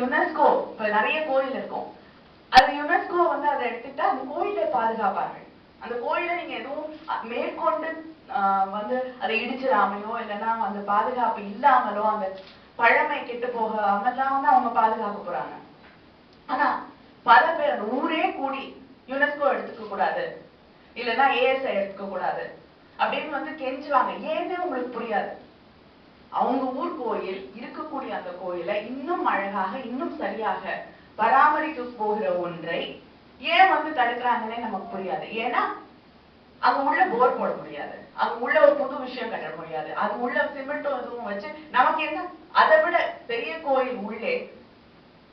UNESCO இப்ப நிறைய கோயில் இருக்கும். அது யுனெஸ்கோ வந்து அதை எடுத்துட்டா அந்த கோயிலை பாதுகாப்பாங்க. அந்த கோயிலை நீங்க எதுவும் மேற்கொண்டு வந்து அதை இடிச்சிடாமையோ இல்லைன்னா அந்த பாதுகாப்பு இல்லாமலோ அந்த பழமை கெட்டு போகாம தான் அவங்க பாதுகாக்க போறாங்க. ஆனா பல பேர் அந்த ஊரே கூடி யுனெஸ்கோ எடுத்துக்க கூடாது இல்லைன்னா ஏஎஸ்ஐ எடுத்துக்க கூடாது அப்படின்னு வந்து கெஞ்சுவாங்க. ஏன்னு உங்களுக்கு புரியாது. அவங்க ஊர் கோயில் இருக்கக்கூடிய அந்த கோயிலை இன்னும் அழகாக இன்னும் சரியாக பராமரிக்க போகிற ஒன்றை ஏன் வந்து தடுக்கிறாங்கன்னே நமக்கு புரியாது. ஏன்னா அங்க உள்ள போர் போட முடியாது, அங்க உள்ள ஒரு புது விஷயம் கட்ட முடியாது, அது உள்ள சிமெண்ட்டும் இதுவும் வச்சு நமக்கு என்ன அதை விட பெரிய கோயில் உள்ளே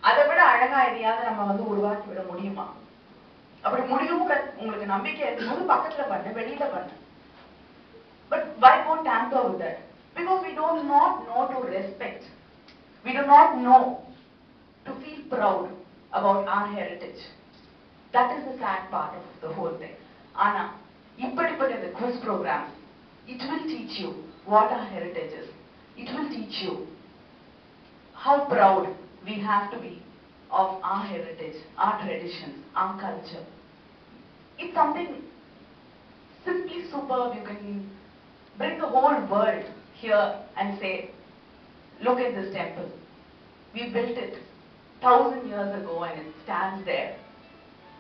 அதை விட அழகா எதையாவது நம்ம வந்து உருவாக்கி விட முடியுமா? அப்படி முடியுங்கிற உங்களுக்கு நம்பிக்கை இருக்கும்போது பக்கத்துல பண்ணு, வெளியில பண்ணு. But why go tamper with that? Because we do not know to respect. We do not know to feel proud about our heritage. That is the sad part of the whole thing. Anna, இப்படிப்பட்ட the quiz program, it will teach you what our heritage is. It will teach you how proud we have to be of our heritage, our traditions, our culture. It's something simply superb. You can bring the whole world here and say, look at this temple. We built it 1,000 years ago and it stands there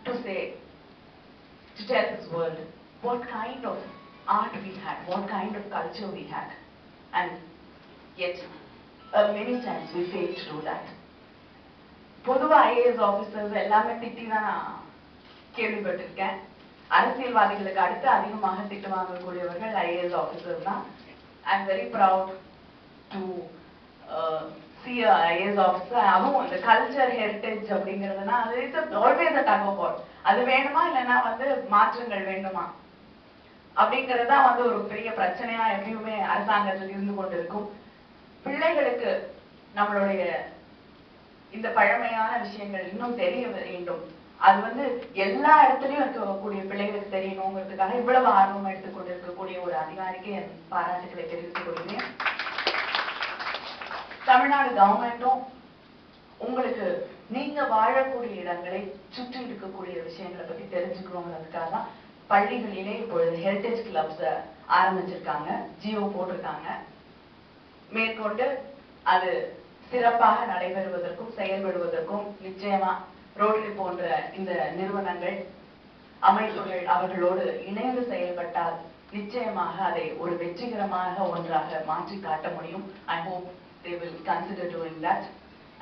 to say, to tell this world what kind of art we had, what kind of culture we had. And yet, many times we fail to do that. பொதுவா IAS officers எல்லாமே திட்டி தான் நான் கேள்விப்பட்டிருக்கேன். அரசியல்வாதிகளுக்கு அடுத்து அதிகமாக திட்டு வாங்கக்கூடியவர்கள் ஐஏஎஸ் ஆபீசர்ஸ் தான். I am very proud to see a IAS officer. அதுவும் இந்த கல்ச்சர் ஹெரிட்டேஜ் அப்படிங்கிறதுனா அது is always a tug of war. அது வேணுமா இல்லைன்னா வந்து மாற்றங்கள் வேண்டுமா அப்படிங்கிறதா வந்து ஒரு பெரிய பிரச்சனையா எப்பயுமே அரசாங்கத்தில் இருந்து கொண்டு இருக்கும். பிள்ளைகளுக்கு நம்மளுடைய இந்த பழமையான விஷயங்கள் இன்னும் தெரிய வேண்டும். அது வந்து எல்லா இடத்துலயும் இருக்கக்கூடிய பிள்ளைகளுக்கு தெரியணுங்கிறதுக்காக இவ்வளவு ஆர்வம் எடுத்துக்கொண்டு இருக்கக்கூடிய ஒரு அதிகாரிக்கு என் பாராட்டுகளை தெரிவித்துக் கொள்கிறேன். தமிழ்நாடு கவர்மெண்ட்டும் உங்களுக்கு நீங்க வாழக்கூடிய இடங்களை சுற்றி இருக்கக்கூடிய விஷயங்களை பத்தி தெரிஞ்சுக்கணுங்கிறதுக்காக தான் பள்ளிகளிலே இப்பொழுது ஹெரிட்டேஜ் கிளப்ஸ் ஆரம்பிச்சிருக்காங்க, ஜியோ போட்டிருக்காங்க. மேற்கொண்டு அது சிறப்பாக நடைபெறுவதற்கும் செயல்படுவதற்கும் நிச்சயமா ரோட்டரி போன்ற இந்த நிறுவனங்கள் அமைப்புகள் அவர்களோடு இணைந்து செயல்பட்டால் நிச்சயமாக அதை ஒரு வெற்றிகரமாக ஒன்றாக மாற்றி காட்ட முடியும். I hope they will consider doing that,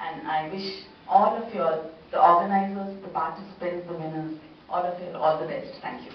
and I wish all of you all, the organizers, the participants, the winners, all of you all the best. Thank you.